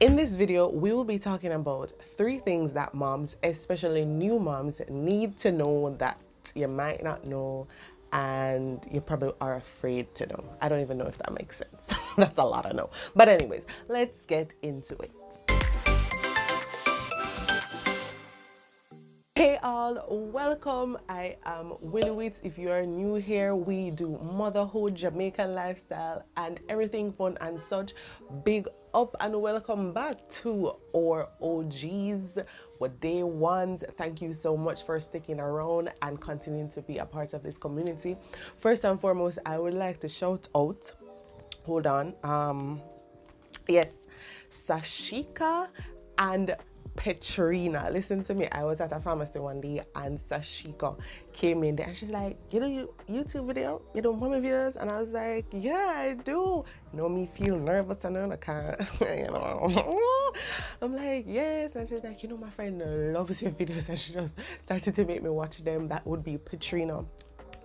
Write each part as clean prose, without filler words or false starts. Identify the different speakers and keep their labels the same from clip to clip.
Speaker 1: In this video, we will be talking about 3 things that moms, especially new moms, need to know that you might not know and you probably are afraid to know. I don't even know if that makes sense. That's a lot of know. But anyways, let's get into it. Hey all, welcome. I am Willi-Whitz. If you are new here, we do motherhood, Jamaican lifestyle, and everything fun and such. Big up and welcome back to our OGs, our day ones. Thank you so much for sticking around and continuing to be a part of this community. First and foremost, I would like to shout out, hold on, yes, Sashika and Petrina. Listen to me, I was at a pharmacy one day and Sashika came in there and she's like, you know, you YouTube video, you do mommy videos? And I was like, yeah, I do. You know, me feel nervous and I can't, you know. I'm like, yes. And she's like, you know, my friend loves your videos, and she just started to make me watch them. That would be Petrina.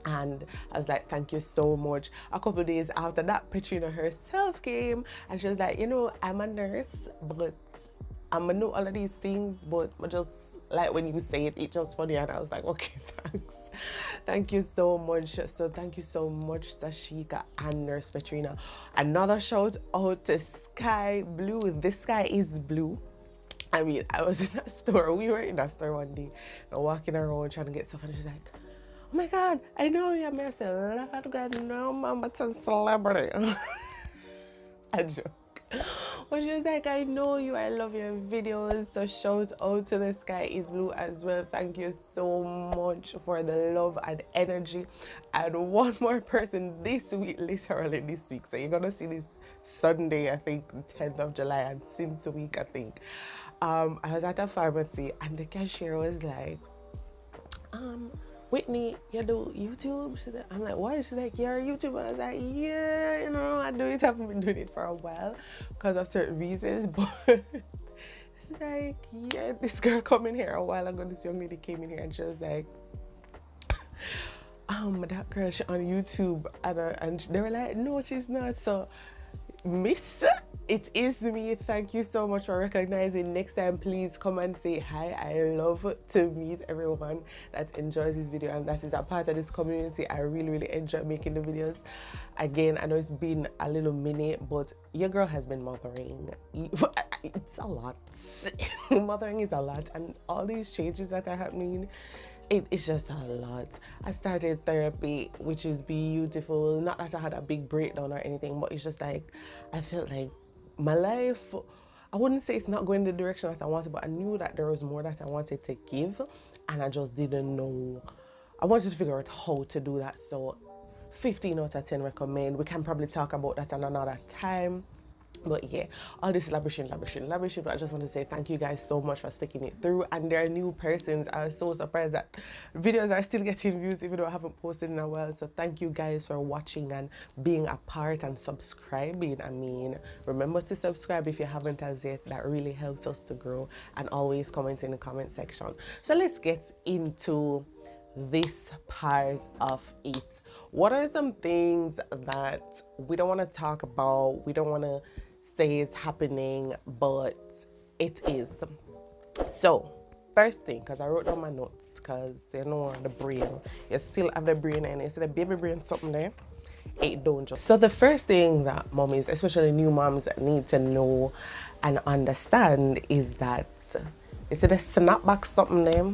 Speaker 1: And I was like, thank you so much. A couple of days after that, Petrina herself came and she was like, you know, I'm a nurse, but I'm gonna know all of these things, but I just like when you say it, it's just funny. And I was like, okay, thanks. Thank you so much. So thank you so much, Sashika and Nurse Petrina. Another shout out to Sky Blue. This sky is blue. I mean, I was in a store. We were in a store one day, and walking around trying to get stuff, and she's like, oh my God, I know you. I said, Lord God, no, mama, it's a celebrity. A joke. But she was like, I know you, I love your videos. So shout out to The Sky is Blue as well. Thank you so much for the love and energy. And one more person this week, literally this week. So you're gonna see this Sunday, I think, the 10th of July, and since a week, I think. I was at a pharmacy and the cashier was like, Whitney, you do YouTube? She's like, I'm like, what? She's like, you're a YouTuber. I was like, yeah, you know, I do it. I haven't been doing it for a while because of certain reasons. But she's like, yeah, this girl come in here a while ago. This young lady came in here and she was like, that girl, she on YouTube. And they were like, no, she's not. So, Miss, it is me. Thank you so much for recognizing. Next time, please come and say hi. I love to meet everyone that enjoys this video and that is a part of this community. I really enjoy making the videos. Again, I know it's been a little minute, but your girl has been mothering. It's a lot. Mothering is a lot, and all these changes that are happening, it's just a lot. I started therapy, which is beautiful. Not that I had a big breakdown or anything, but it's just like, I felt like my life, I wouldn't say it's not going the direction that I wanted, but I knew that there was more that I wanted to give, and I just didn't know. I wanted to figure out how to do that. So 15 out of 10 recommend. We can probably talk about that another time. But yeah, all this elaboration, but I just want to say thank you guys so much for sticking it through. And there are new persons. I was so surprised that videos are still getting views even though I haven't posted in a while. So thank you guys for watching and being a part and subscribing. I mean, remember to subscribe if you haven't as yet. That really helps us to grow. And always comment in the comment section. So let's get into this part of it. What are some things that we don't want to talk about, we don't want to say is happening, but it is? So first thing, because I wrote down my notes, because you know the brain, you still have the brain, and you see the baby brain something there, it don't just. So the first thing that mommies, especially new moms, need to know and understand is that instead of snapback something there,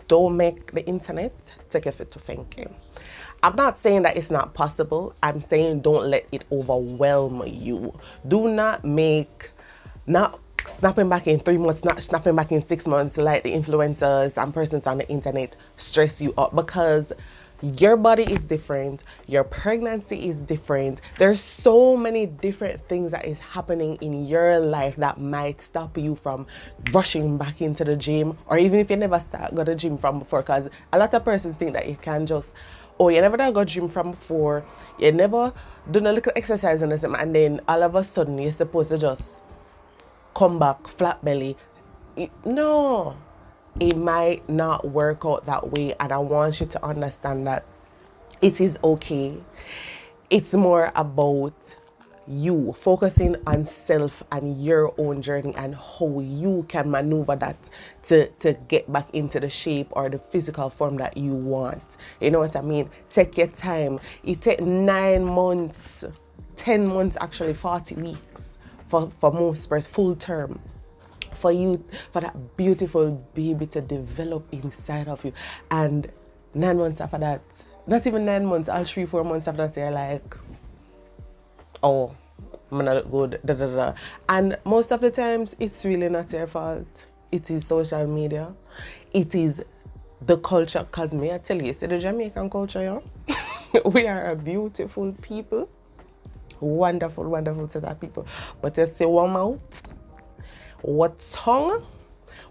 Speaker 1: don't make the internet take you to thinking. I'm not saying that it's not possible. I'm saying don't let it overwhelm you. Do not make, not snapping back in 3 months, not snapping back in 6 months like the influencers and persons on the internet stress you up, because your body is different, your pregnancy is different. There's so many different things that is happening in your life that might stop you from rushing back into the gym, or even if you never got the gym from before, because a lot of persons think that you can just, oh, you never done got gym from before, you never done a little exercise and something, and then all of a sudden you're supposed to just come back flat belly. No. It might not work out that way, and I want you to understand that it is okay. It's more about you, focusing on self and your own journey and how you can maneuver that to get back into the shape or the physical form that you want. You know what I mean? Take your time. It takes 9 months, 10 months, actually 40 weeks for most births, full term, for that beautiful baby to develop inside of you. And 9 months after that, not even 9 months, all 3-4 months after that, you're like, oh, I'm not good, da, da, da. And most of the times, it's really not your fault. It is social media. It is the culture. Because may I tell you, it's the Jamaican culture, yeah? We are a beautiful people. Wonderful, wonderful set of people. But you say one mouth, what tongue?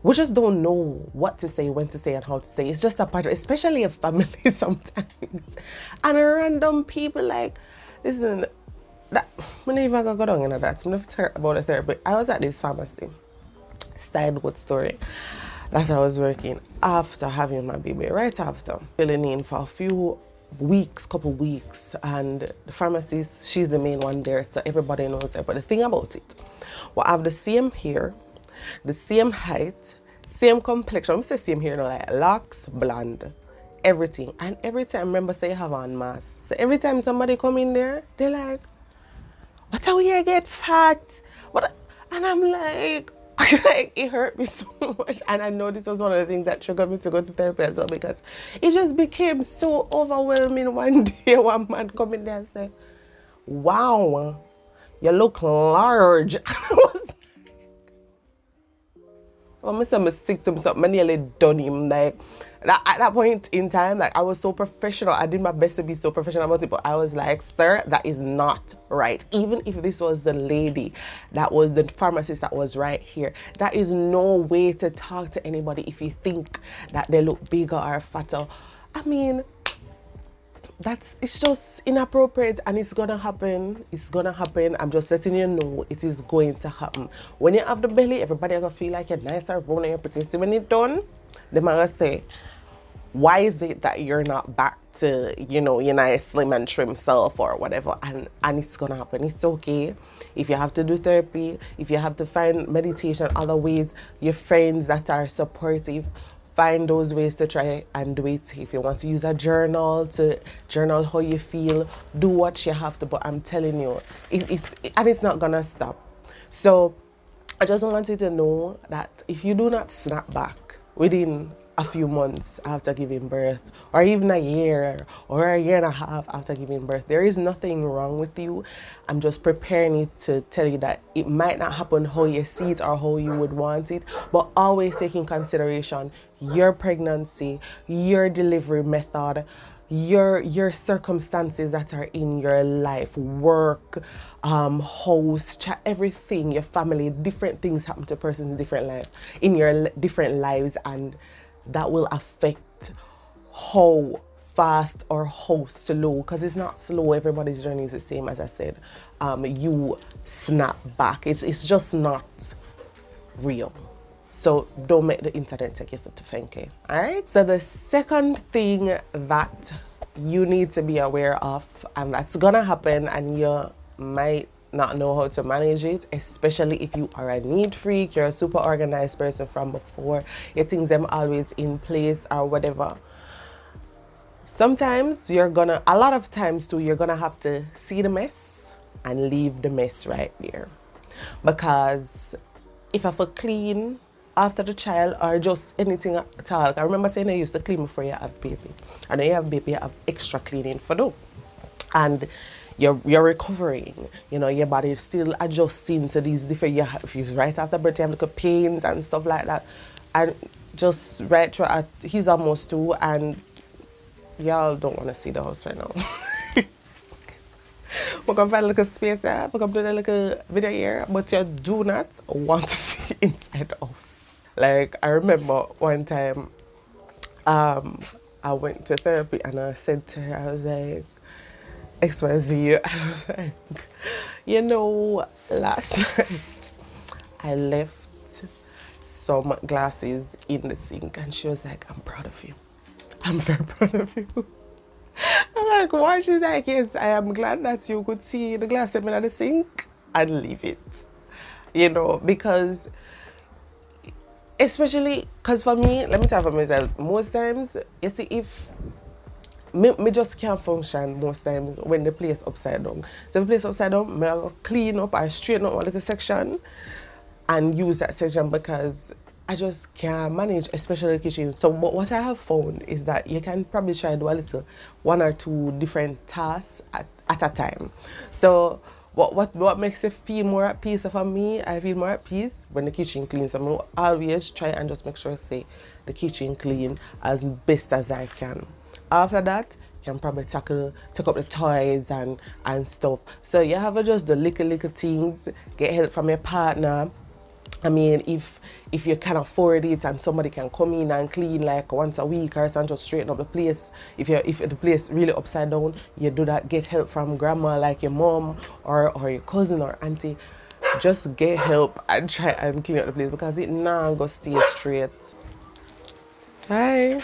Speaker 1: We just don't know what to say, when to say, and how to say. It's just a part of, especially a family sometimes. And random people like, listen, that I'm not even gonna go down into that. I'm not talk about the therapy. I was at this pharmacy. Started good story. That I was working after having my baby, right after. Filling in for a few weeks, couple weeks, and the pharmacist, she's the main one there, so everybody knows her. But the thing about it, we have the same hair, the same height, same complexion. I'm say same hair, like locks, blonde, everything. And every time, remember, say you have on mask. So every time somebody come in there, they're like, what are we gonna get fat? What? And I'm like, it hurt me so much. And I know this was one of the things that triggered me to go to therapy as well, because it just became so overwhelming. One day, one man come in there and say, wow, you look large. And I was like, well, I'm sick to something. I nearly done him. Like, at that point in time, like, I was so professional. I did my best to be so professional about it, but I was like, sir, that is not right. Even if this was the lady that was the pharmacist that was right here, that is no way to talk to anybody if you think that they look bigger or fatter. I mean, it's just inappropriate, and it's gonna happen. It's gonna happen. I'm just letting you know it is going to happen. When you have the belly, everybody gonna feel like you're nice and round and you're pretty. So when it's done, they might say, why is it that you're not back to, you know, your nice slim and trim self or whatever? And it's gonna happen. It's okay. If you have to do therapy, if you have to find meditation, other ways, your friends that are supportive, find those ways to try and do it. If you want to use a journal to journal how you feel, do what you have to. But I'm telling you, it's not gonna stop. So I just want you to know that if you do not snap back within a few months after giving birth, or even a year or a year and a half after giving birth, there is nothing wrong with you. I'm just preparing it to tell you that it might not happen how you see it or how you would want it, but always take in consideration your pregnancy, your delivery method, your circumstances that are in your life, work, house, everything, your family. Different things happen to persons in different life, in your different lives, and that will affect how fast or how slow, because it's not slow. Everybody's journey is the same. As I said, you snap back. It's just not real. So don't make the internet take you to Fenke. All right. So the second thing that you need to be aware of, and that's gonna happen, and you might not know how to manage it, especially if you are a neat freak, you're a super organized person from before, your things them always in place or whatever. Sometimes a lot of times too, you're gonna have to see the mess and leave the mess right there. Because if I feel clean after the child or just anything at all, I remember saying I used to clean before you have baby. And when you have baby, you have extra cleaning for do. And you're recovering, you know, your body is still adjusting to these different, if you right after birth, you have little pains and stuff like that. And just right through, he's almost 2, and y'all don't want to see the house right now. We're going to find a little space here, we're going to do a little video here, but you do not want to see inside the house. Like, I remember one time, I went to therapy and I said to her, I was like, XYZ, I was like, you know, last night I left some glasses in the sink, and she was like, I'm proud of you. I'm very proud of you. I'm like, why? She's like, yes, I am glad that you could see the glass in the sink and leave it. You know, because especially because for me, let me tell you for myself, most times, you see, if me just can't function most times when the place upside down. So if the place upside down, I'll clean up or straighten up one little section and use that section because I just can't manage, especially the kitchen. So what I have found is that you can probably try to do a little 1 or 2 different tasks at a time. So what makes you feel more at peace? For me, I feel more at peace when the kitchen clean. So I always try and just make sure say the kitchen clean as best as I can. After that, you can probably take up the toys and stuff. So you have to just the little things, get help from your partner. I mean, if you can afford it and somebody can come in and clean like once a week or something, just straighten up the place. If the place really upside down, you do that. Get help from grandma, like your mom or your cousin or auntie. Just get help and try and clean up the place because it now go stay straight. Hi.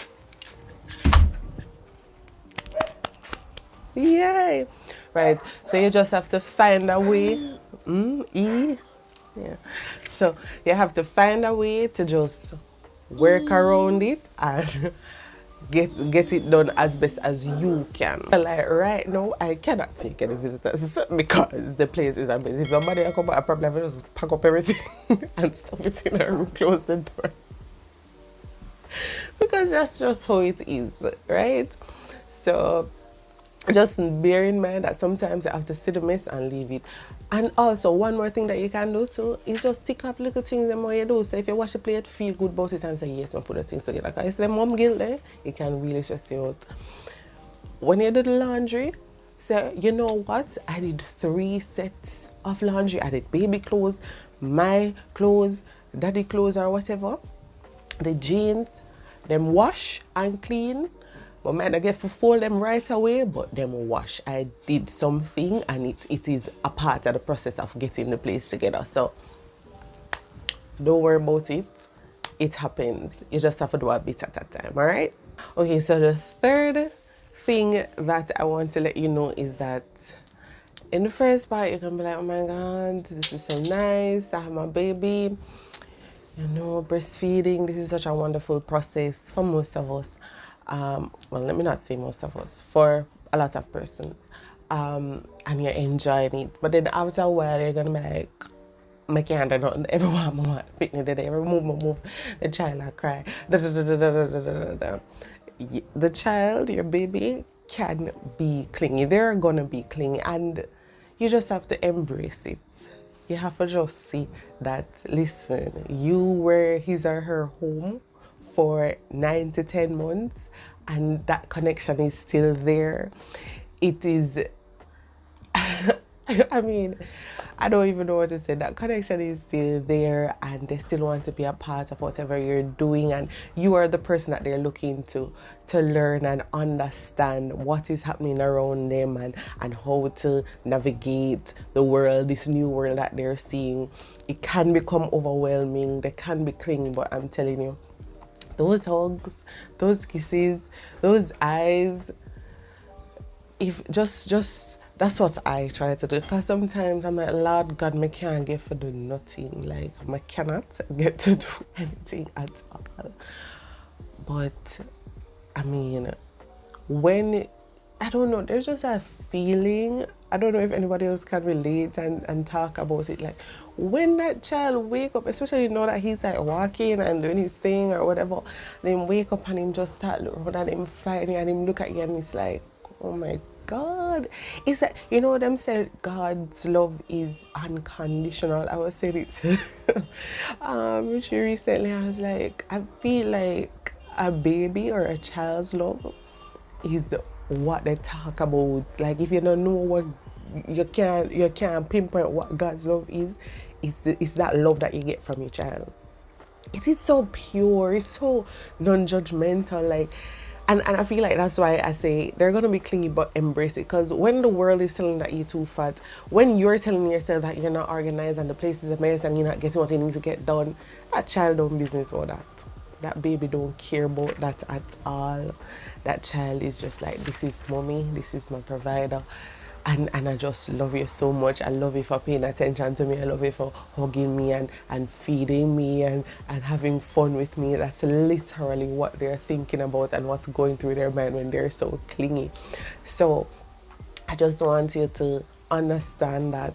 Speaker 1: Yay! Right. So you just have to find a way. Yeah. So you have to find a way to just work around it and get it done as best as you can. Like right now, I cannot take any visitors because the place is amazing. If somebody come, I probably have to just pack up everything and stuff it in a room, close the door. Because that's just how it is, right? So just bear in mind that sometimes you have to see the mess and leave it. And also, one more thing that you can do too is just tick up little things the more you do. So if you wash the plate, feel good about it and say, yes, I'm put the things together. Because it's the mom guilt there, it can really stress you out. When you do the laundry, say, you know what? I did 3 sets of laundry. I did baby clothes, my clothes, daddy clothes or whatever. The jeans, them wash and clean. But might not get to fold them right away, but them wash. I did something and it is a part of the process of getting the place together. So don't worry about it. It happens. You just have to do a bit at a time, all right? Okay, so the third thing that I want to let you know is that in the first part, you can be like, oh my God, this is so nice. I have my baby. You know, breastfeeding, this is such a wonderful process for most of us. Well, let me not say most of us, for a lot of persons, and you're enjoying it. But then after a while, you're gonna be like, I can't do nothing. Everyone want picnic today. Every move. The child will cry. The child, your baby, can be clingy. They're gonna be clingy, and you just have to embrace it. You have to just see that, listen, you were his or her home for 9 to 10 months and that connection is still there. It is, I mean, I don't even know what to say. That connection is still there and they still want to be a part of whatever you're doing, and you are the person that they're looking to learn and understand what is happening around them and how to navigate the world, this new world that they're seeing. It can become overwhelming, they can be clingy, but I'm telling you, those hugs, those kisses, those eyes, if just that's what I try to do. Because sometimes I'm like, Lord God, I can't get to do nothing. Like, I cannot get to do anything at all. But I mean, when, I don't know, there's just a feeling, I don't know if anybody else can relate and talk about it, like when that child wake up, especially you know that he's like walking and doing his thing or whatever, then wake up and him just start looking at him fighting and him look at you and it's like, oh my God. It's like, you know them said God's love is unconditional. I was saying it to Richie recently. I was like, I feel like a baby or a child's love is what they talk about. Like if you don't know what, you can't pinpoint what God's love is, it's that love that you get from your child. It is so pure, it's so non-judgmental, like, and I feel like that's why I say they're gonna be clingy, but embrace it. Because when the world is telling that you're too fat, when you're telling yourself that you're not organized and the place is a mess and you're not getting what you need to get done, that child don't business for that. That baby don't care about that at all. That child is just like, this is mommy, this is my provider. And I just love you so much. I love you for paying attention to me. I love you for hugging me and feeding me and having fun with me. That's literally what they're thinking about and what's going through their mind when they're so clingy. So I just want you to understand that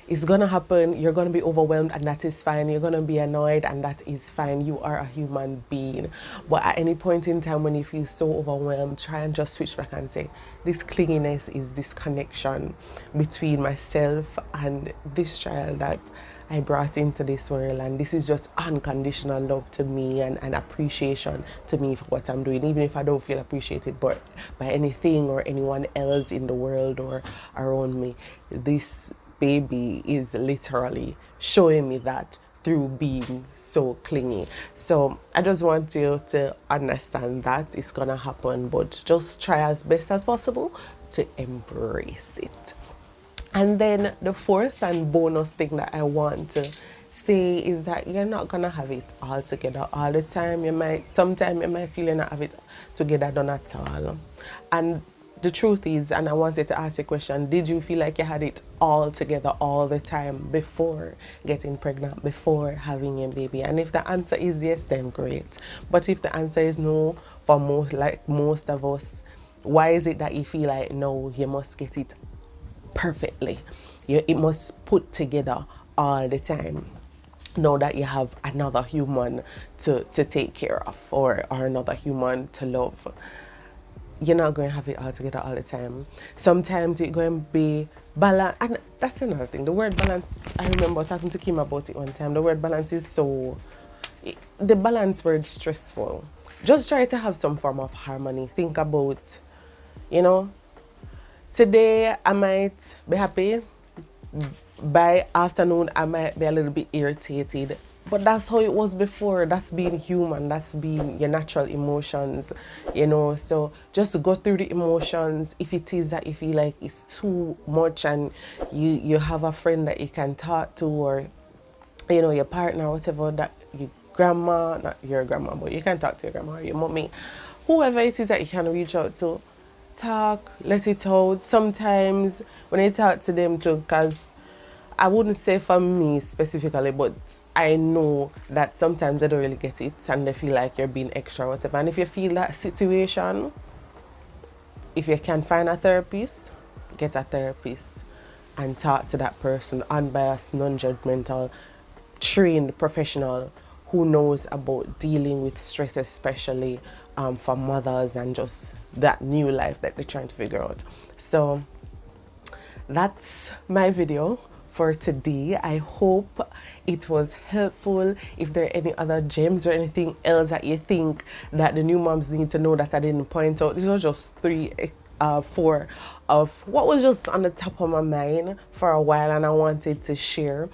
Speaker 1: it's gonna happen. You're gonna be overwhelmed, and that is fine. You're gonna be annoyed, and that is fine. You are a human being. But at any point in time when you feel so overwhelmed, try and just switch back and say, this clinginess is this connection between myself and this child that I brought into this world, and this is just unconditional love to me and appreciation to me for what I'm doing, even if I don't feel appreciated but by anything or anyone else in the world or around me. This baby is literally showing me that through being so clingy. So I just want you to understand that it's gonna happen, but just try as best as possible to embrace it. And then the fourth and bonus thing that I want to say is that you're not gonna have it all together all the time. Sometimes you might feel you not have it together done at all. And the truth is, and I wanted to ask a question, did you feel like you had it all together all the time before getting pregnant, before having a baby? And if the answer is yes, then great. But if the answer is no, for most of us, why is it that you feel like, no, you must get it perfectly? It must put together all the time, now that you have another human to take care of or another human to love. You're not going to have it all together all the time. Sometimes it's going to be balance, and that's another thing. The word balance, I remember talking to Kim about it one time. The word balance is the balance word stressful. Just try to have some form of harmony. Think about, today I might be happy. By afternoon, I might be a little bit irritated. But that's how it was before. That's being human. That's being your natural emotions, So just go through the emotions. If it is that you feel like it's too much and you have a friend that you can talk to, or, your partner, whatever, that your grandma, not your grandma, but you can talk to your grandma or your mommy, whoever it is that you can reach out to, talk, let it out. Sometimes when you talk to them too, because I wouldn't say for me specifically, but I know that sometimes they don't really get it and they feel like you're being extra or whatever. And if you feel that situation, if you can find a therapist, get a therapist and talk to that person, unbiased, non-judgmental, trained professional who knows about dealing with stress, especially for mothers and just that new life that they're trying to figure out. So that's my video for today. I hope it was helpful. If there are any other gems or anything else that you think that the new moms need to know that I didn't point out, these were just 4 of what was just on the top of my mind for a while and I wanted to share.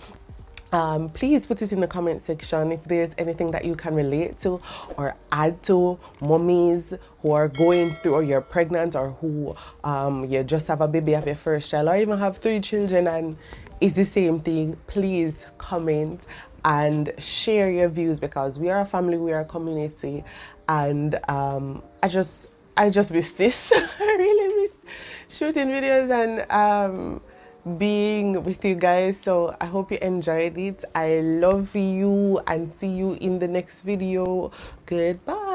Speaker 1: Please put it in the comment section if there's anything that you can relate to or add to, mummies who are going through, or you're pregnant, or who you just have a baby, have your first child, or even have 3 children and it's the same thing. Please comment and share your views, because we are a family, we are a community, and I just miss this. I really miss shooting videos and being with you guys. So I hope you enjoyed it. I love you and see you in the next video. Goodbye.